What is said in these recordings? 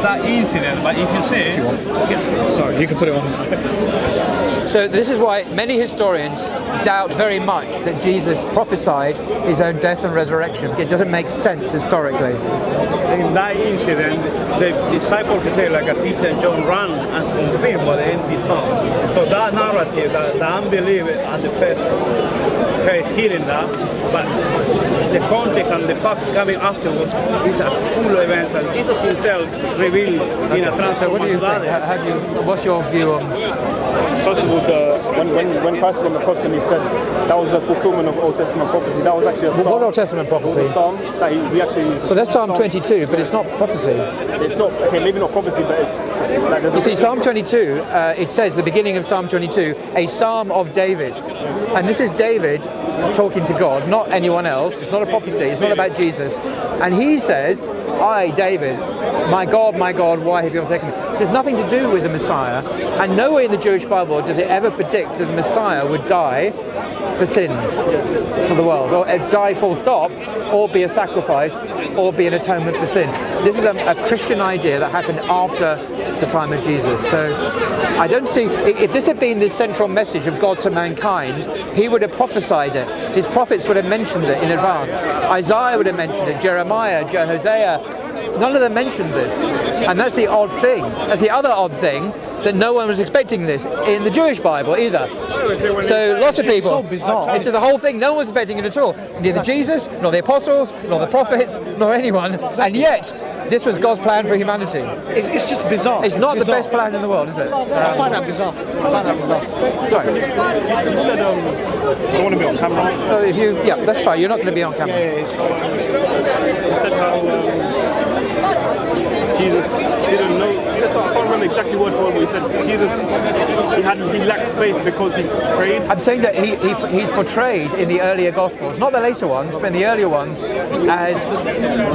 that incident, but if you say... Sorry, you can put it on. So this is why many historians doubt very much that Jesus prophesied his own death and resurrection. It doesn't make sense historically. In that incident, the disciples say like Peter and John ran and confirmed by the empty tomb. So that narrative, the unbelief at the first hearing that, but the context and the facts coming afterwards is a full event, and Jesus himself revealed in a transformation. So what do you think? What's your view on? First of all, when Christ was on the cross and he said that was a fulfillment of Old Testament prophecy, that was actually a psalm. What Old Testament prophecy? It was a psalm that he actually... Well, that's Psalm 22, but it's not prophecy. It's not, okay, maybe not prophecy, but it's like... You see, Psalm 22, it says, the beginning of Psalm 22, a psalm of David. And this is David talking to God, not anyone else. It's not a prophecy. It's not about Jesus. And he says, I, David, my God, why have you forsaken me? It has nothing to do with the Messiah. And nowhere in the Jewish Bible does it ever predict that the Messiah would die for sins, for the world, or die full stop, or be a sacrifice, or be an atonement for sin. This is a Christian idea that happened after the time of Jesus. So I don't see, if this had been the central message of God to mankind, he would have prophesied it. His prophets would have mentioned it in advance. Isaiah would have mentioned it, Jeremiah, Hosea. None of them mentioned this. And that's the odd thing. That's the other odd thing, that no one was expecting this in the Jewish Bible either. So lots of people. So bizarre. It's just the whole thing. No one was expecting it at all. Neither Jesus, nor the apostles, nor the prophets, nor anyone. And yet, this was God's plan for humanity. It's just bizarre. It's not the best plan in the world, is it? I find that bizarre. Sorry. You said, I don't want to be on camera. So yeah, that's fine. You're not going to be on camera. You said how Jesus didn't know. I can't remember exactly word for word, but he said Jesus, he lacked faith because he prayed. I'm saying that he's portrayed in the earlier Gospels, not the later ones, but in the earlier ones, as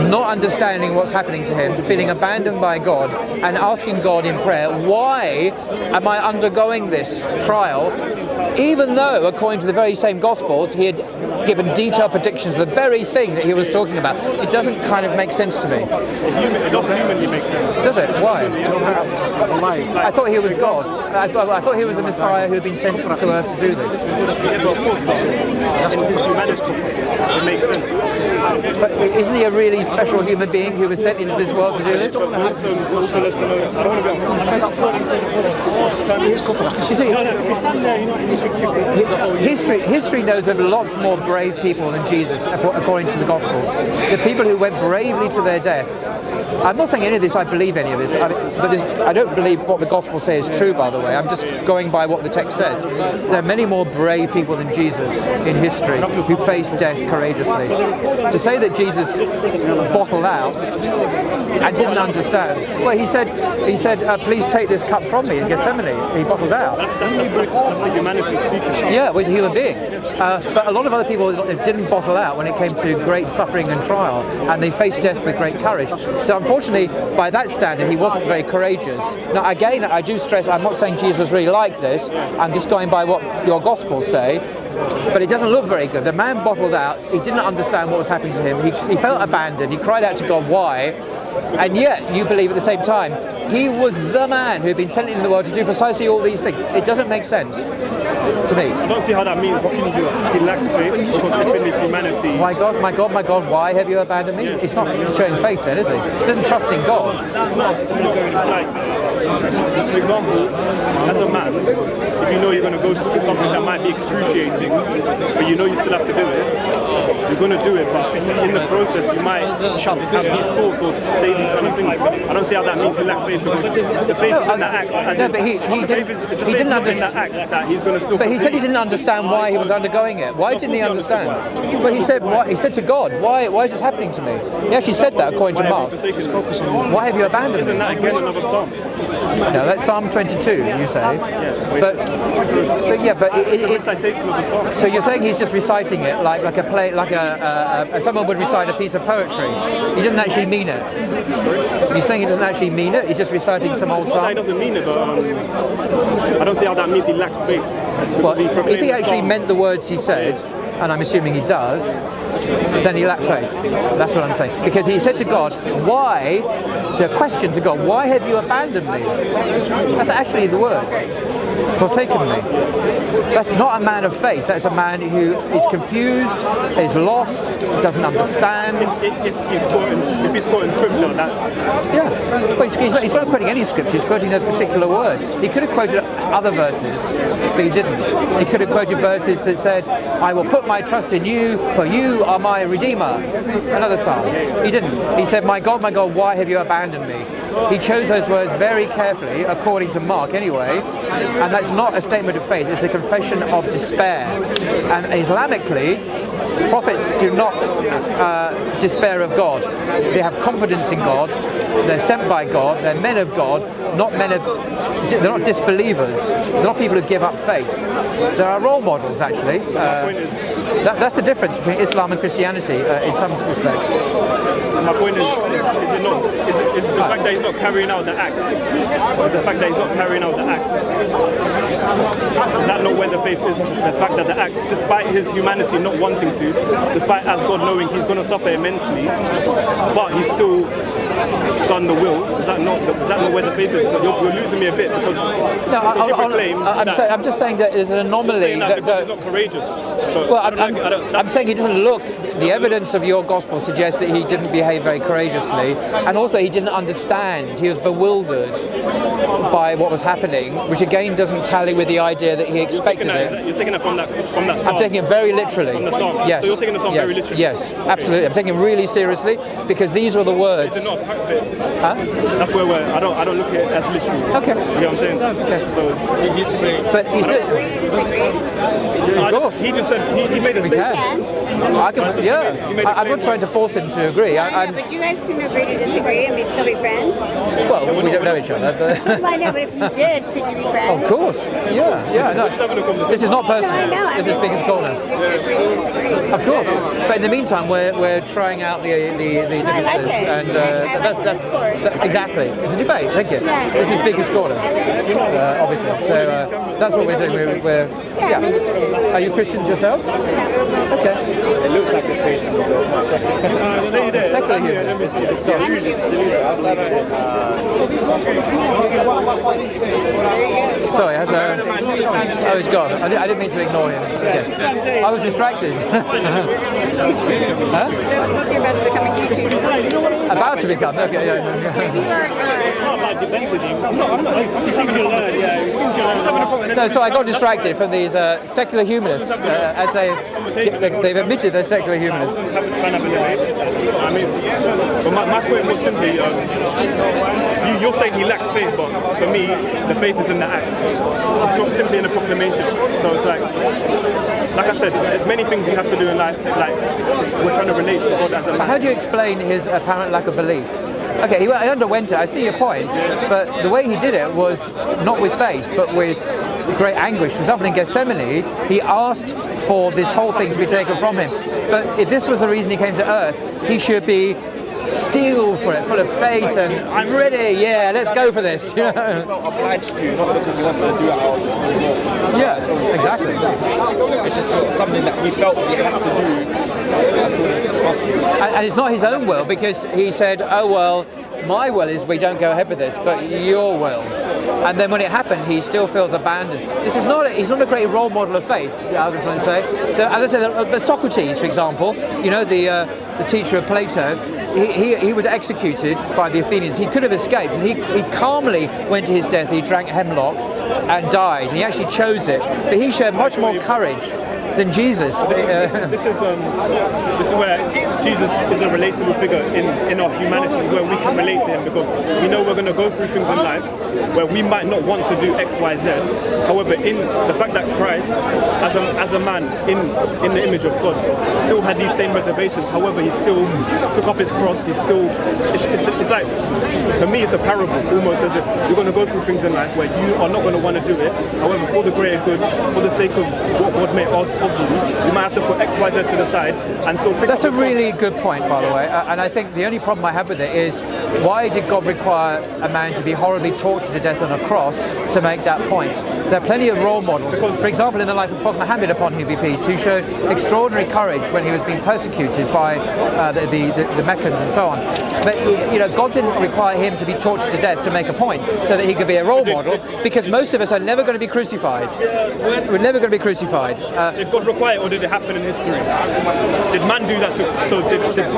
not understanding what's happening to him, feeling abandoned by God, and asking God in prayer, why am I undergoing this trial? Even though, according to the very same Gospels, he had given detailed predictions of the very thing that he was talking about. It doesn't kind of make sense to me. It doesn't humanly make sense. Does it? Why? I thought he was God. I thought he was the Messiah who had been sent to earth to do this. Yeah, but of course, that's humanity. It makes sense. But isn't he a really special human being who was sent into this world to do this? Also let to know, I don't want to be You see, history knows of lots more brave people than Jesus, according to the Gospels. The people who went bravely to their deaths. I'm not saying any of this, I believe any of this, but I don't believe what the Gospels say is true, by the way. I'm just going by what the text says. There are many more brave people than Jesus in history who faced death courageously. To say that Jesus bottled out and didn't understand, well, he said, please take this cup from me in Gethsemane. He bottled out. That's the humanity speaking. Yeah, well, he's a human being. But a lot of other people didn't bottle out when it came to great suffering and trial, and they faced death with great courage. So unfortunately, by that standard, he wasn't very courageous. Now, again, I do stress, I'm not saying Jesus was really like this. I'm just going by what your Gospels say. But it doesn't look very good. The man bottled out. He didn't understand what was happening to him. He felt abandoned. He cried out to God, why? And yet, you believe at the same time, he was the man who had been sent into the world to do precisely all these things. It doesn't make sense to me. I don't see how that means. What can you do? He lacked faith because in his humanity. My God, why have you abandoned me? It's not showing faith then, is it? It doesn't trust in God. It's not. It's like, for example, as a man, if you know you're going to go to something that might be excruciating, but you know you still have to do it, you're going to do it, but in the process you might have these thoughts or say these kind of things. I don't see how that means you lack faith, because the faith is in the act. No, but he didn't understand that he's going to still. But he said he didn't understand why he was undergoing it. Why didn't he understand? But he said to God, why is this happening to me? He actually said that according to Mark. Why have you abandoned me? Isn't that again another psalm? No, that's Psalm 22, you say. But it's a recitation of the psalm. So you're saying he's just reciting it like a play, like someone would recite a piece of poetry. He didn't actually mean it. You're saying he doesn't actually mean it. He's just reciting some old psalm. He doesn't mean it, but I don't see how that means he lacked faith. Well, if he actually meant the words he said, and I'm assuming he does, then he lacked faith. That's what I'm saying. Because he said to God, why It's a question to God. Why have you abandoned me? That's actually the words. Forsaken me. That's not a man of faith. That's a man who is confused, is lost, doesn't understand. If he's quoting scripture, that Yeah, but he's not quoting any scripture. He's quoting those particular words. He could have quoted other verses, but he didn't. He could have quoted verses that said, "I will put my trust in you, for you are my redeemer." Another psalm. He didn't. He said, my God, why have you abandoned me?" He chose those words very carefully, according to Mark anyway, and that's not a statement of faith, it's a confession of despair. And Islamically, prophets do not despair of God. They have confidence in God, they're sent by God, they're men of God, they're not disbelievers, they're not people who give up faith. There are role models actually. That's the difference between Islam and Christianity in some respects. my point is the fact that he's not carrying out the act. Is the fact that he's not carrying out the act. Is that not where the faith is? The fact that the act, despite his humanity not wanting to, despite as God knowing he's going to suffer immensely, but he's still done the will. Is that not where the faith is? Because you're losing me a bit because I'm just saying that there's an anomaly. That he's not courageous. Well, I'm saying he doesn't look. The evidence of your gospel suggests that he didn't behave very courageously, and also he didn't understand. He was bewildered by what was happening, which again doesn't tally with the idea that he expected it. You're taking it from that psalm. I'm taking it very literally. From the psalm. Yes. So you're taking the psalm very literally. Yes, absolutely. I'm taking it really seriously because these are the words. Is it not a pact bit? Huh? That's where I don't look at it as literal. Okay. You know what I'm saying? Okay. So but he said. He just said he made a statement. I'm not trying to force him to agree. But you guys can agree to disagree and still be friends. Well, we don't know each other. But Well, I know, but if you did, could you be friends? of course. Yeah. No. This is not personal. No, I know. This is Biggest Corner. Agree to disagree. Of course. But in the meantime, we're trying out the differences, I like it. and I like that's discourse. exactly. It's a debate. Thank you. Yeah. This is Biggest Corner. I like the discourse. Obviously. So that's what we're doing. We're I'm interested. Are you Christians yourself? Okay. It looks like his face. Stay there. Secular Stand here, human. let me see. Sorry, oh, he's gone. I didn't mean to ignore him. Okay. I was distracted. Huh? Talking about becoming YouTubers. About to become. Okay. Yeah. No, so I got distracted from these secular humanists, as they've admitted they're secular humanists. I mean, but my point was simply, you're saying he lacks faith, but for me, the faith is in the act. It's not simply in a proclamation. So it's like I said, there's many things you have to do in life. Like we're trying to relate to God as a man. How do you explain his apparent lack of belief? Okay, he underwent it, I see your point, but the way he did it was not with faith, but with great anguish. For example, in Gethsemane, he asked for this whole thing to be taken from him. But if this was the reason he came to earth, he should be steeled for it, full of faith, and I'm ready, yeah, let's go for this. You know? He felt obliged to, not because he wanted to do it out of his own will. Yeah, exactly. It's just something that he felt he had to do. And it's not his own will, because he said, oh well, my will is we don't go ahead with this, but your will. And then when it happened, he still feels abandoned. He's not a great role model of faith, I was trying to say. As I said, Socrates, for example, you know, the teacher of Plato, he was executed by the Athenians. He could have escaped, and he calmly went to his death. He drank hemlock and died. And he actually chose it. But he showed much more courage than Jesus. This is where Jesus is a relatable figure in our humanity, where we can relate to him because we know we're going to go through things in life where we might not want to do X, Y, Z. However, in the fact that Christ, as a man in the image of God, still had these same reservations. However, he still took up his cross. He still, it's like, for me, it's a parable, almost as if you're going to go through things in life where you are not going to want to do it. However, for the greater good, for the sake of what God may ask of you, you might have to put X, Y, Z to the side and still pick That's up a the really good point, by the way, and I think the only problem I have with it is, why did God require a man to be horribly tortured to death on a cross to make that point? There are plenty of role models, for example, in the life of Prophet Muhammad, upon whom be peace, who showed extraordinary courage when he was being persecuted by the Meccans and so on. But God didn't require him to be tortured to death to make a point, so that he could be a role model, because most of us are never going to be crucified. We're never going to be crucified. Did God require it, or did it happen in history? Did man do that?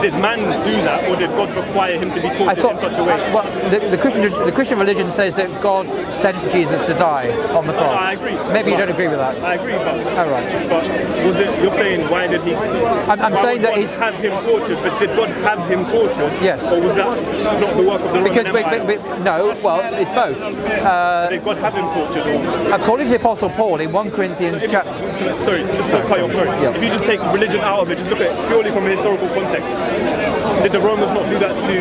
Did man do that, or did God require him to be tortured in such a way? Well, the Christian religion says that God sent Jesus to die on the cross. I agree. Maybe you don't agree with that. I agree, but Oh, right. But was it? You're saying why did he? I'm saying that he's have him tortured, but did God have him tortured? Yes. Or was that not the work of the Roman Empire? No, well, it's both. Did God have him tortured? Or? According to the Apostle Paul in 1 Corinthians chapter... Sorry, just to cut you off, sorry. Yeah. If you just take religion out of it, just look at it purely from a historical context. Did the Romans not do that to